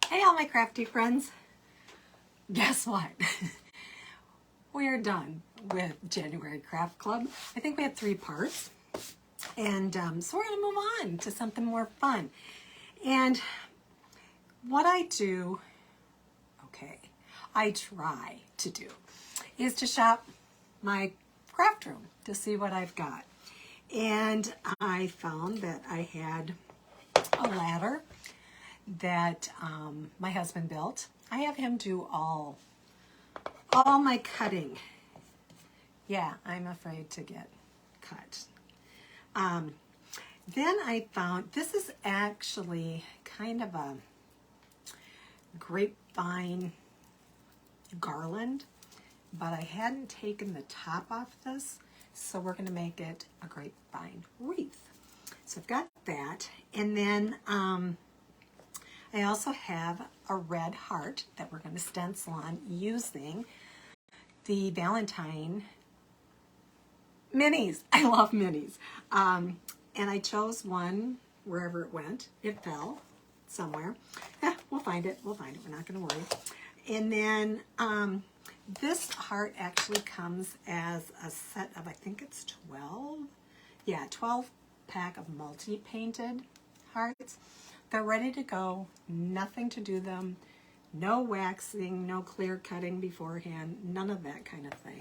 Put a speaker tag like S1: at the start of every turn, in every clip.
S1: Hey all my crafty friends, guess what? We're done with January Craft Club. I think we had 3 parts, and so we're going to move on to something more fun. And what I do, I try to do, is to shop my craft room to see what I've got. And I found that I had a ladder that my husband built. I have him do all my cutting. Yeah, I'm afraid to get cut. Then I found, this is actually kind of a grapevine garland, but I hadn't taken the top off this, so we're going to make it a grapevine wreath. So I've got that, and then I also have a red heart that we're going to stencil on using the Valentine minis. I love minis. And I chose one wherever it went. It fell somewhere. We'll find it. We'll find it. We're not going to worry. And then this heart actually comes as a set of, I think it's 12. Yeah, 12 pack of multi-painted hearts. They're ready to go. Nothing to do them. No waxing, no clear cutting beforehand. None of that kind of thing.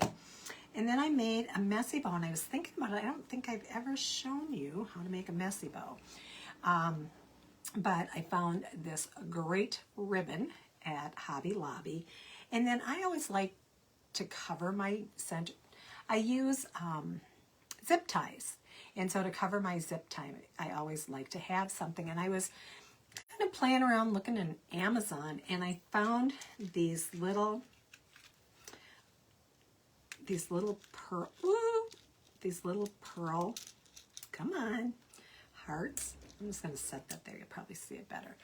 S1: And then I made a messy bow, and I was thinking about it. I don't think I've ever shown you how to make a messy bow. But I found this great ribbon at Hobby Lobby. And then I always like to cover my center. I use zip ties. And so to cover my zip tie, I always like to have something. And I was kind of playing around looking in Amazon, and I found these little pearl, come on, hearts. I'm just going to set that there. You'll probably see it better.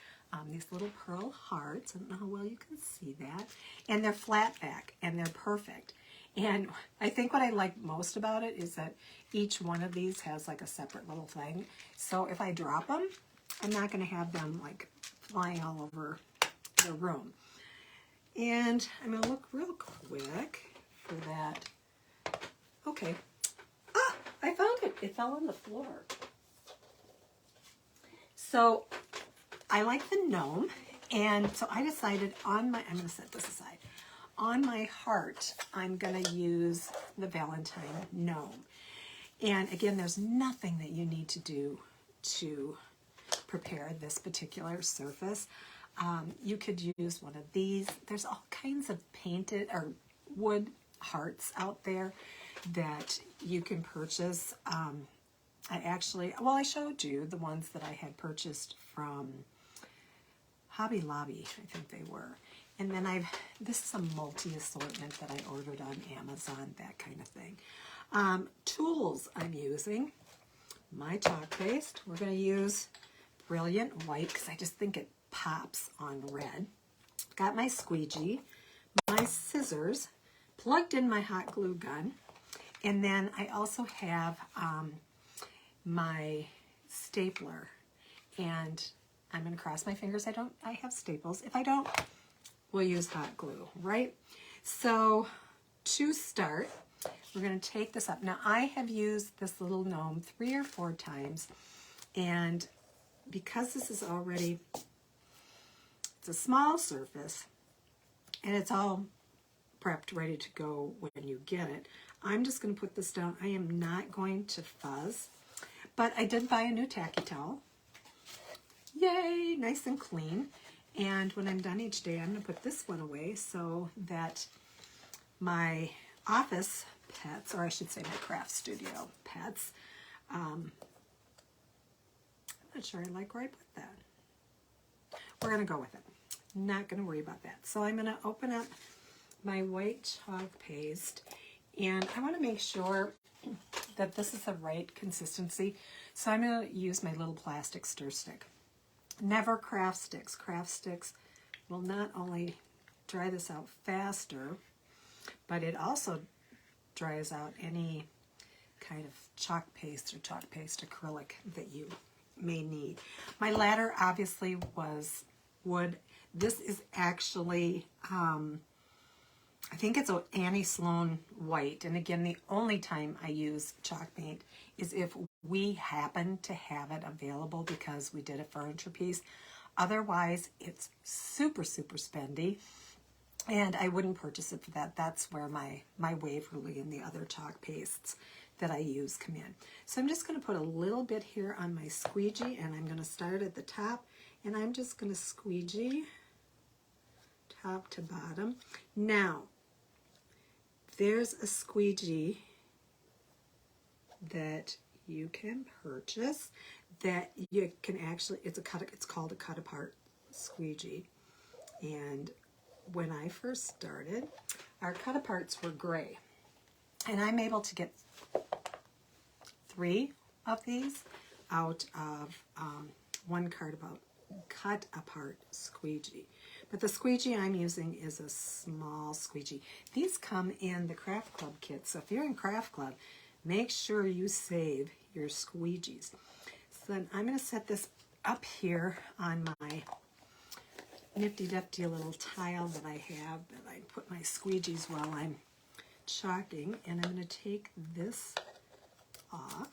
S1: These little pearl hearts. I don't know how well you can see that. And they're flat back, and they're perfect. And I think what I like most about it is that each one of these has like a separate little thing. So if I drop them, I'm not going to have them like flying all over the room. And I'm going to look real quick for that. Okay. Ah, I found it. It fell on the floor. So I like the gnome. And so I decided I'm going to set this aside. On my heart, I'm going to use the Valentine gnome. And again, there's nothing that you need to do to prepare this particular surface. You could use one of these. There's all kinds of painted or wood hearts out there that you can purchase. I showed you the ones that I had purchased from Hobby Lobby, I think they were. And then this is a multi-assortment that I ordered on Amazon, that kind of thing. Tools I'm using, my chalk paste. We're going to use Brilliant White because I just think it pops on red. Got my squeegee, my scissors, plugged in my hot glue gun, and then I also have my stapler. And I'm going to cross my fingers I have staples. If I don't, we'll use hot glue, right? So to start, we're going to take this up. Now I have used this little gnome 3 or 4 times, and because this is already, it's a small surface, and it's all prepped, ready to go when you get it, I'm just going to put this down. I am not going to fuzz, but I did buy a new tacky towel. Yay, nice and clean. And when I'm done each day, I'm going to put this one away so that my office pets, or I should say my craft studio pets, I'm not sure I like where I put that. We're going to go with it. Not going to worry about that. So I'm going to open up my white chalk paste, and I want to make sure that this is the right consistency. So I'm going to use my little plastic stir stick. Never craft sticks. Craft sticks will not only dry this out faster, but it also dries out any kind of chalk paste or chalk paste acrylic that you may need. My ladder obviously was wood. This is actually, I think it's an Annie Sloan white. And again, the only time I use chalk paint is if we happen to have it available because we did a furniture piece. Otherwise, it's super, super spendy. And I wouldn't purchase it for that. That's where my Waverly and the other chalk pastes that I use come in. So I'm just going to put a little bit here on my squeegee, and I'm going to start at the top, and I'm just going to squeegee top to bottom. Now, there's a squeegee that you can purchase that you can actually, it's called a cut apart squeegee. And when I first started, our cut aparts were gray. And I'm able to get 3 of these out of one cut apart squeegee. But the squeegee I'm using is a small squeegee. These come in the Craft Club kit. So if you're in Craft Club, make sure you save your squeegees. So then I'm going to set this up here on my nifty-difty little tile that I have that I put my squeegees while I'm chalking. And I'm going to take this off.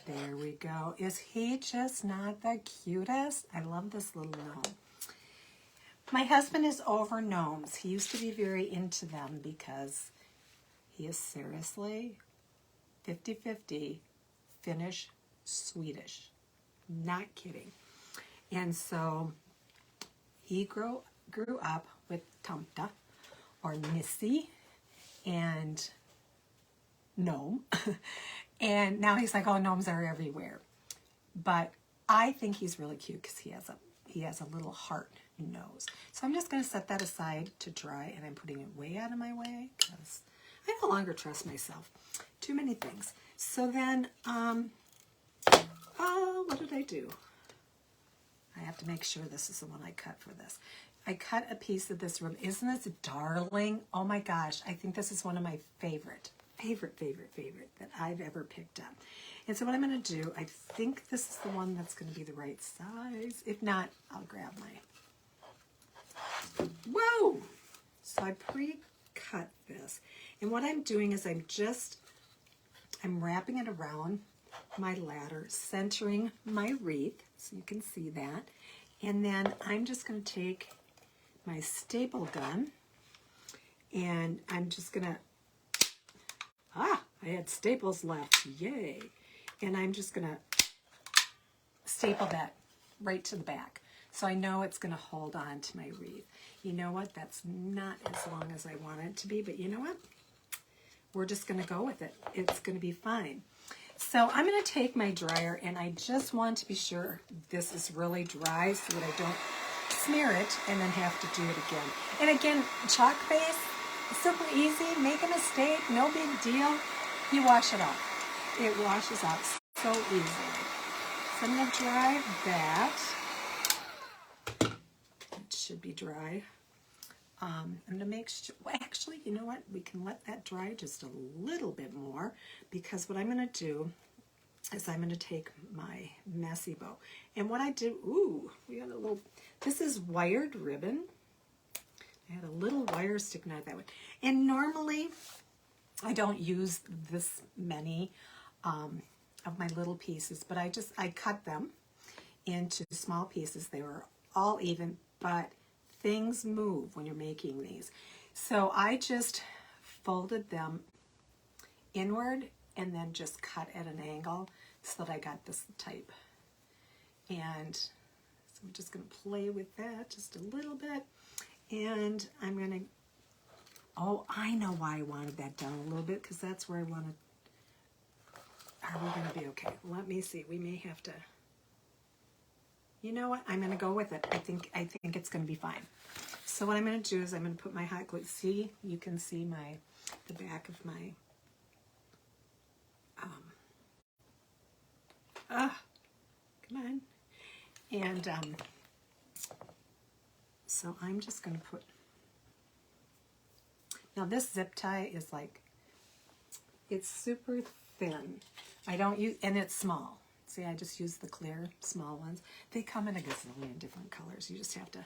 S1: There we go. Is he just not the cutest? I love this little gnome. My husband is over gnomes. He used to be very into them because he is seriously 50-50 Finnish, Swedish. Not kidding. And so he grew up with Tomta or Missy and gnome. And now he's like, oh, gnomes are everywhere. But I think he's really cute because he has a little heart nose. So I'm just going to set that aside to dry, and I'm putting it way out of my way because I no longer trust myself. Too many things. So then, what did I do? I have to make sure this is the one I cut for this. I cut a piece of this ribbon. Isn't this darling? Oh my gosh, I think this is one of my favorite that I've ever picked up. And so what I'm going to do, I think this is the one that's going to be the right size. If not, I'll grab my... Whoa! So I pre-cut this. And what I'm doing is I'm wrapping it around my ladder, centering my wreath, so you can see that. And then I'm just going to take my staple gun, and I'm just going to... I had staples left. Yay. And I'm just going to staple that right to the back. So I know it's going to hold on to my wreath. You know what? That's not as long as I want it to be, but you know what? We're just going to go with it. It's going to be fine. So I'm going to take my dryer, and I just want to be sure this is really dry so that I don't smear it and then have to do it again. And again, chalk base, super easy. Make a mistake, no big deal. You wash it off. It washes off so easily. So I'm going to dry that. It should be dry. I'm going to make sure, well, actually, you know what? We can let that dry just a little bit more, because what I'm going to do is I'm going to take my messy bow. And what I do, we got a little, this is wired ribbon. I had a little wire sticking out that way. And normally, I don't use this many of my little pieces, but I cut them into small pieces. They were all even, but things move when you're making these. So I just folded them inward and then just cut at an angle so that I got this type. And so I'm just going to play with that just a little bit. And I'm going to, I know why I wanted that down a little bit, because that's where I want to, are we going to be okay? Let me see. We may have to, you know what? I'm going to go with it. I think it's going to be fine. So what I'm going to do is I'm going to put my hot glue. See, you can see the back of my, come on. And so I'm just going to put, now this zip tie is like, it's super thin. I don't use, and it's small. See, I just use the clear, small ones. They come in a gazillion different colors. course, you just have to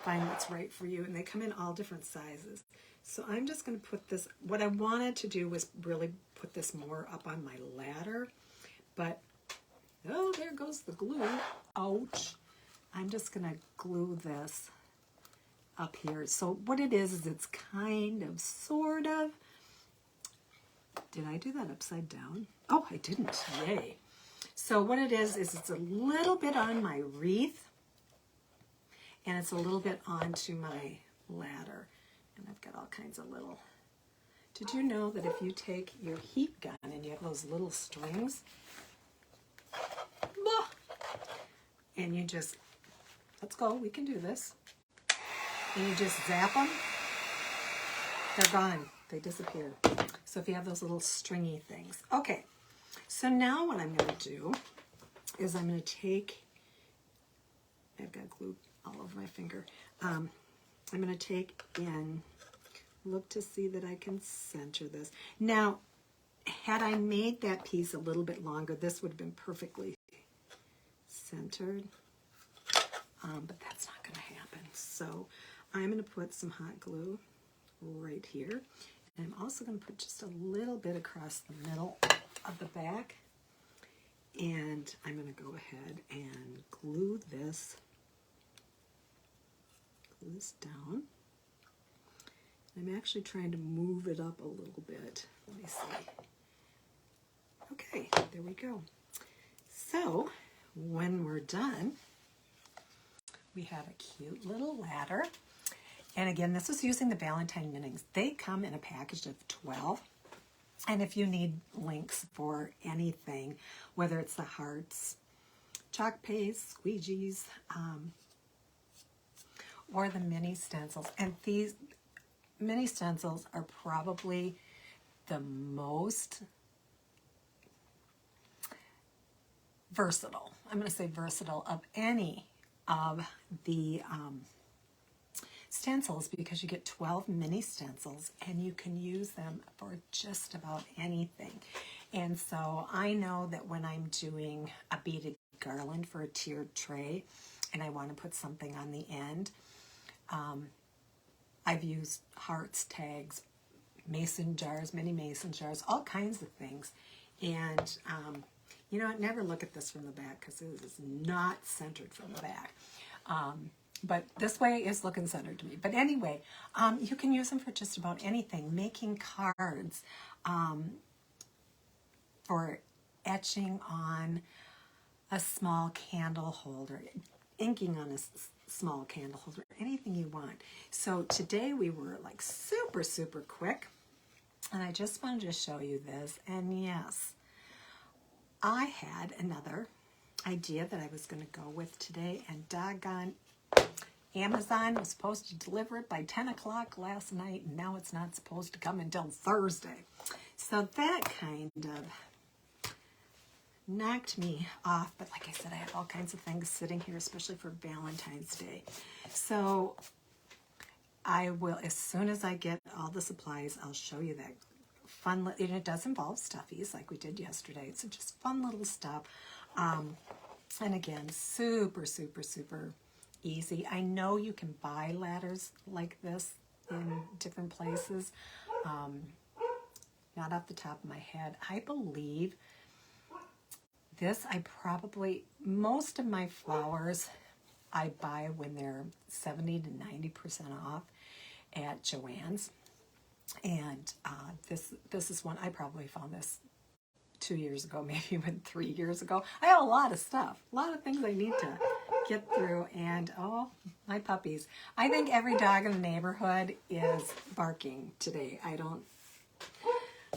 S1: find what's right for you. And they come in all different sizes. So I'm just going to put this, what I wanted to do was really put this more up on my ladder. But, oh, there goes the glue. Ouch. I'm just going to glue this up here. So what it is it's kind of, sort of, did I do that upside down? Oh, I didn't. Yay. So what it is it's a little bit on my wreath, and it's a little bit onto my ladder. And I've got all kinds of little... Did you know that if you take your heat gun and you have those little strings, and you just, let's go, we can do this, and you just zap them, they're gone. They disappear. So if you have those little stringy things. Okay, so now what I'm going to do is I'm going to take, I've got glue all over my finger. I'm going to take and look to see that I can center this. Now, had I made that piece a little bit longer, this would have been perfectly centered. But that's not going to happen. So I'm going to put some hot glue right here. And I'm also going to put just a little bit across the middle of the back. And I'm going to go ahead and glue this down. I'm actually trying to move it up a little bit. Let me see. Okay, there we go. So when we're done, we have a cute little ladder. And again, this is using the Valentine mittens. They come in a package of 12. And if you need links for anything, whether it's the hearts, chalk paste, squeegees, or the mini stencils. And these mini stencils are probably the most versatile. I'm going to say versatile of any of the stencils, because you get 12 mini stencils and you can use them for just about anything. And so I know that when I'm doing a beaded garland for a tiered tray and I want to put something on the end, I've used hearts, tags, mason jars, mini mason jars, all kinds of things. And you know what, never look at this from the back because it is not centered from the back. But this way is looking centered to me. But anyway, you can use them for just about anything. Making cards, for etching on a small candle holder, inking on a small candle holder, anything you want. So today we were like super, super quick. And I just wanted to show you this. And yes, I had another idea that I was going to go with today, and doggone, Amazon was supposed to deliver it by 10 o'clock last night, and now it's not supposed to come until Thursday. So that kind of knocked me off, but like I said, I have all kinds of things sitting here, especially for Valentine's Day. So I will, as soon as I get all the supplies, I'll show you that fun, and it does involve stuffies like we did yesterday. So just fun little stuff. And again, super, super, super easy. I know you can buy ladders like this in different places. Not off the top of my head. I believe this, most of my flowers I buy when they're 70 to 90% off at Joann's. And this is one, I probably found this 2 years ago, maybe even 3 years ago. I have a lot of stuff, a lot of things I need to get through. And oh, my puppies. I think every dog in the neighborhood is barking today. I don't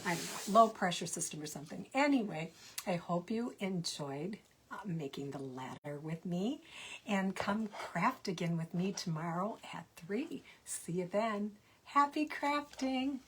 S1: know, low pressure system or something. Anyway, I hope you enjoyed making the ladder with me, and come craft again with me tomorrow at 3. See you then. Happy crafting.